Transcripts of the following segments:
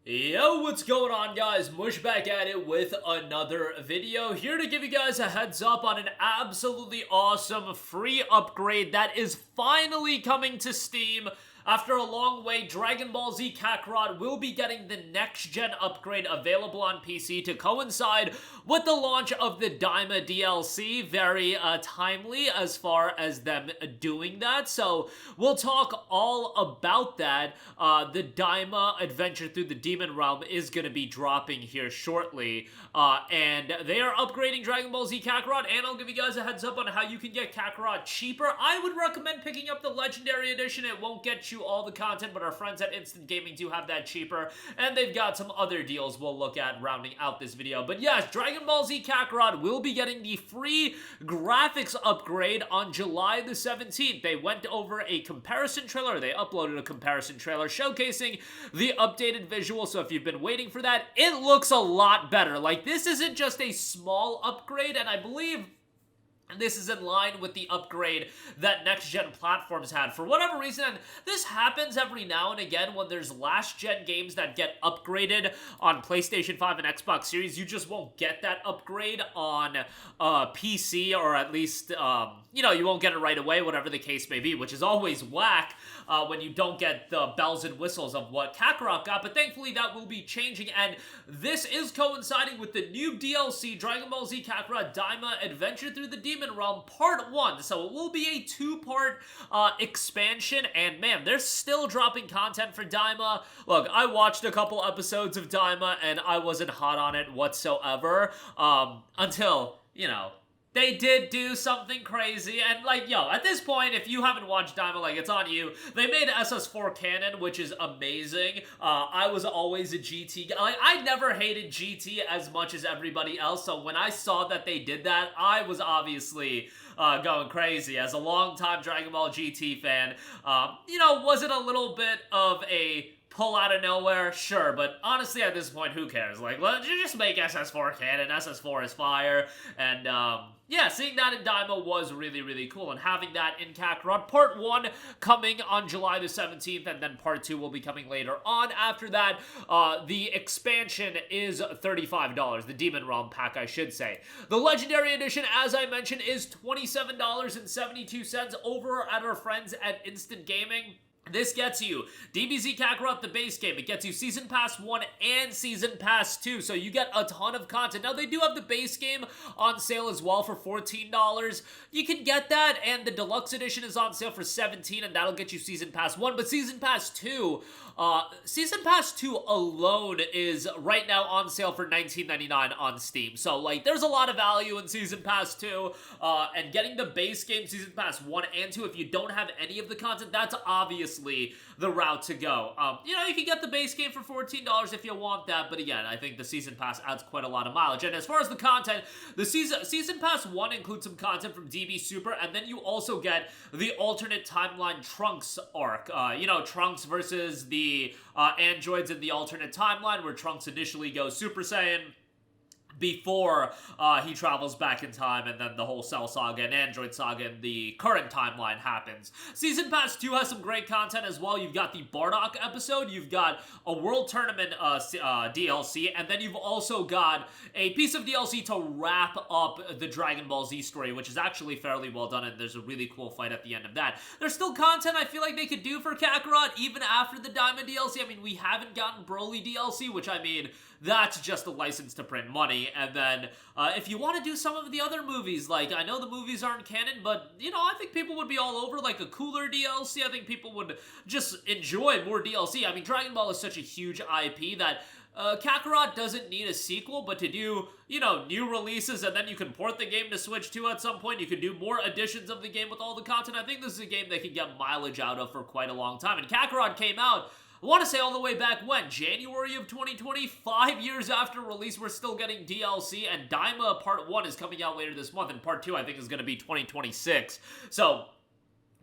Yo, what's going on, guys? Mush back at it with another video. Here to give you guys a heads up on an absolutely awesome free upgrade that is finally coming to Steam. After a long wait, Dragon Ball Z Kakarot will be getting the next-gen upgrade available on PC to coincide with the launch of the Daima DLC. Very timely as far as them doing that. So we'll talk all about that. The Daima Adventure Through the Demon Realm is going to be dropping here shortly. And they are upgrading Dragon Ball Z Kakarot, and I'll give you guys a heads up on how you can get Kakarot cheaper. I would recommend picking up the Legendary Edition. It won't get you all the content, but our friends at Instant Gaming do have that cheaper, and they've got some other deals we'll look at rounding out this video. But yes, Dragon Ball Z Kakarot will be getting the free graphics upgrade on July the 17th. They went over a comparison trailer. They uploaded a comparison trailer showcasing the updated visual, so if you've been waiting for that, it looks a lot better. Like, this isn't just a small upgrade, and I believe this is in line with the upgrade that next-gen platforms had. For whatever reason, and this happens every now and again when there's last-gen games that get upgraded on PlayStation 5 and Xbox Series, you just won't get that upgrade on PC, or at least, you won't get it right away, whatever the case may be, which is always whack when you don't get the bells and whistles of what Kakarot got, but thankfully that will be changing, and this is coinciding with the new DLC, Dragon Ball Z Kakarot Daima Adventure Through the Demon Realm Part 1, so it will be a two-part expansion, and man, they're still dropping content for Daima. Look, I watched a couple episodes of Daima, and I wasn't hot on it whatsoever, until, they did do something crazy, and at this point, if you haven't watched Daima, it's on you. They made SS4 canon, which is amazing. I was always a GT guy. I never hated GT as much as everybody else, so when I saw that they did that, I was obviously going crazy. As a longtime Dragon Ball GT fan, was it a little bit of a pull out of nowhere? Sure, but honestly at this point, who cares? Let's just make SS4 canon. SS4 is fire, and yeah, seeing that in Daima was really, really cool, and having that in Kakarot. Part 1 coming on July the 17th, and then Part 2 will be coming later on. After that, the expansion is $35, the Demon Realm pack, I should say. The Legendary Edition, as I mentioned, is $27.72 over at our friends at Instant Gaming. This gets you DBZ Kakarot, the base game. It gets you Season Pass 1 and Season Pass 2, so you get a ton of content. Now, they do have the base game on sale as well for $14. You can get that, and the Deluxe Edition is on sale for $17, and that'll get you Season Pass 1. But Season Pass 2, Season Pass 2 alone is right now on sale for $19.99 on Steam. So, there's a lot of value in Season Pass 2, and getting the base game Season Pass 1 and 2, if you don't have any of the content, that's obviously the route to go. You can get the base game for $14 if you want that, but again, I think the Season Pass adds quite a lot of mileage. And as far as the content, the Season Pass 1 includes some content from DB Super, and then you also get the alternate timeline Trunks arc. Trunks versus the androids in the alternate timeline, where Trunks initially goes Super Saiyan before he travels back in time, and then the whole Cell Saga and Android Saga in the current timeline happens. Season Pass 2 has some great content as well. You've got the Bardock episode, you've got a World Tournament DLC, and then you've also got a piece of DLC to wrap up the Dragon Ball Z story, which is actually fairly well done, and there's a really cool fight at the end of that. There's still content I feel like they could do for Kakarot, even after the Diamond DLC. I mean, we haven't gotten Broly DLC, which, that's just a license to print money. And then if you want to do some of the other movies, I know the movies aren't canon, but I think people would be all over a cooler DLC. I think people would just enjoy more DLC. I mean, Dragon Ball is such a huge IP that Kakarot doesn't need a sequel, but to do, new releases, and then you can port the game to Switch 2 at some point. You can do more editions of the game with all the content. I think this is a game they can get mileage out of for quite a long time. And Kakarot came out, I want to say all the way back when? January of 2020? 5 years after release, we're still getting DLC, and Daima Part 1 is coming out later this month, and Part 2, I think, is going to be 2026. So,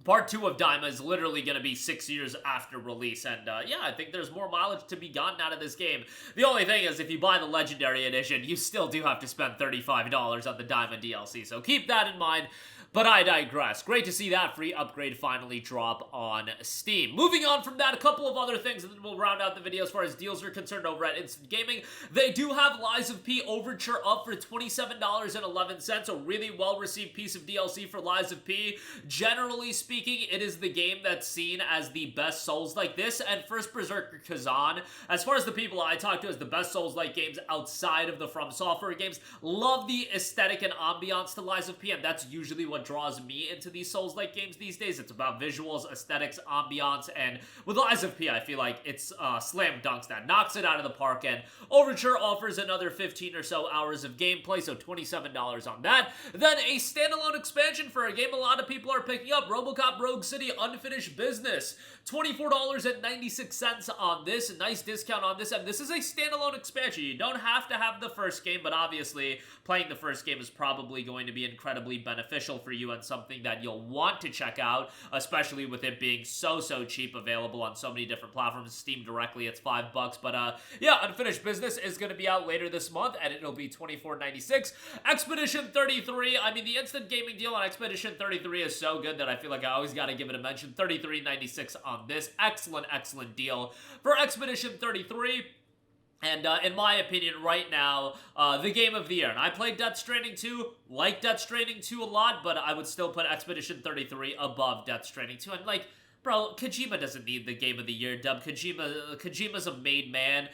Part 2 of Daima is literally going to be 6 years after release, and yeah, I think there's more mileage to be gotten out of this game. The only thing is, if you buy the Legendary Edition, you still do have to spend $35 on the Daima DLC, so keep that in mind. But I digress. Great to see that free upgrade finally drop on Steam. Moving on from that, a couple of other things, and then we'll round out the video as far as deals are concerned over at Instant Gaming. They do have Lies of P Overture up for $27.11, a really well-received piece of DLC for Lies of P. Generally speaking, it is the game that's seen as the best Souls-like this, and First Berserker Kazan, as far as the people I talk to as the best Souls-like games outside of the From Software games, love the aesthetic and ambiance to Lies of P, and that's usually what draws me into these Souls-like games these days. It's about visuals, aesthetics, ambiance, and with Lies of P, I feel like it's slam dunks that, knocks it out of the park, and Overture offers another 15 or so hours of gameplay, so $27 on that. Then a standalone expansion for a game a lot of people are picking up, RoboCop Rogue City Unfinished Business. $24.96 on this, a nice discount on this, and this is a standalone expansion. You don't have to have the first game, but obviously playing the first game is probably going to be incredibly beneficial for you and something that you'll want to check out, especially with it being so cheap, available on so many different platforms. Steam directly, it's $5, but yeah, Unfinished Business is going to be out later this month, and it'll be $24.96. Expedition 33, I mean, the Instant Gaming deal on Expedition 33 is so good that I feel like I always got to give it a mention. $33.96 on this. Excellent deal for Expedition 33. And in my opinion, right now, the game of the year. And I played Death Stranding 2, like Death Stranding 2 a lot, but I would still put Expedition 33 above Death Stranding 2. And like, bro, Kojima doesn't need the game of the year dub. Kojima's a made man.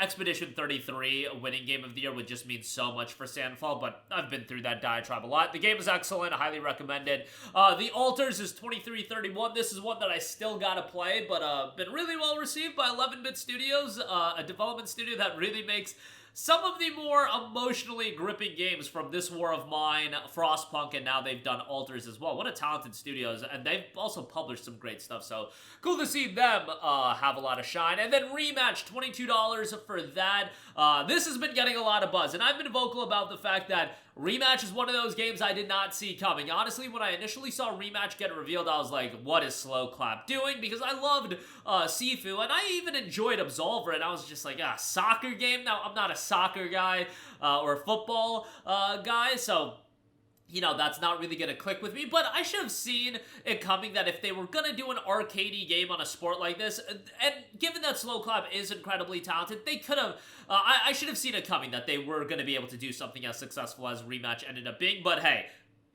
Expedition 33 winning game of the year would just mean so much for Sandfall, but I've been through that diatribe a lot. The game is excellent. I highly recommend it. The Altars is $23.31. This is one that I still gotta play, but been really well received by 11-Bit Studios, a development studio that really makes some of the more emotionally gripping games from This War of Mine, Frostpunk, and now they've done Altars as well. What a talented studios, and they've also published some great stuff, so cool to see them have a lot of shine. And then Rematch, $22 for that. This has been getting a lot of buzz, and I've been vocal about the fact that Rematch is one of those games I did not see coming. Honestly, when I initially saw Rematch get revealed, I was like, what is Slow Clap doing? Because I loved Sifu, and I even enjoyed Absolver, and I was just like, soccer game? Now, I'm not a soccer guy or a football guy, so you know, that's not really going to click with me, but I should have seen it coming that if they were going to do an arcadey game on a sport like this, and given that Slow Clap is incredibly talented, they could have, I should have seen it coming that they were going to be able to do something as successful as Rematch ended up being, but hey,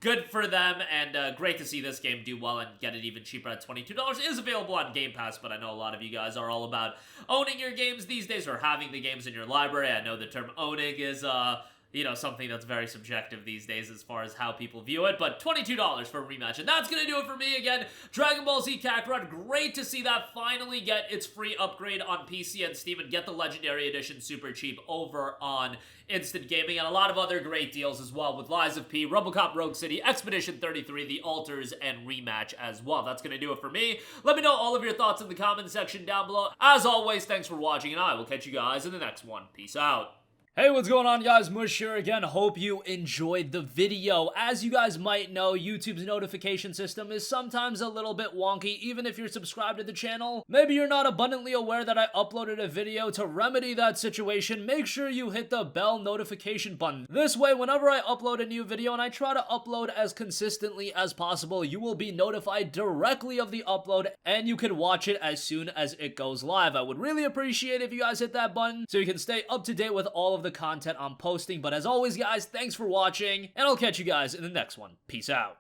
good for them, and great to see this game do well and get it even cheaper at $22. It is available on Game Pass, but I know a lot of you guys are all about owning your games these days, or having the games in your library. I know the term owning is, you know, something that's very subjective these days as far as how people view it, but $22 for Rematch, and that's gonna do it for me again. Dragon Ball Z Kakarot, great to see that finally get its free upgrade on PC and Steam and get the Legendary Edition super cheap over on Instant Gaming, and a lot of other great deals as well with Lies of P, RoboCop Rogue City, Expedition 33, The Altars, and Rematch as well. That's gonna do it for me. Let me know all of your thoughts in the comment section down below. As always, thanks for watching, and I will catch you guys in the next one. Peace out. Hey, what's going on, guys? Mush here again. Hope you enjoyed the video. As you guys might know, YouTube's notification system is sometimes a little bit wonky, even if you're subscribed to the channel. Maybe you're not abundantly aware that I uploaded a video. To remedy that situation, make sure you hit the bell notification button. This way, whenever I upload a new video, and I try to upload as consistently as possible, you will be notified directly of the upload, and you can watch it as soon as it goes live. I would really appreciate it if you guys hit that button so you can stay up to date with all of the content I'm posting. But as always, guys, thanks for watching, and I'll catch you guys in the next one. Peace out.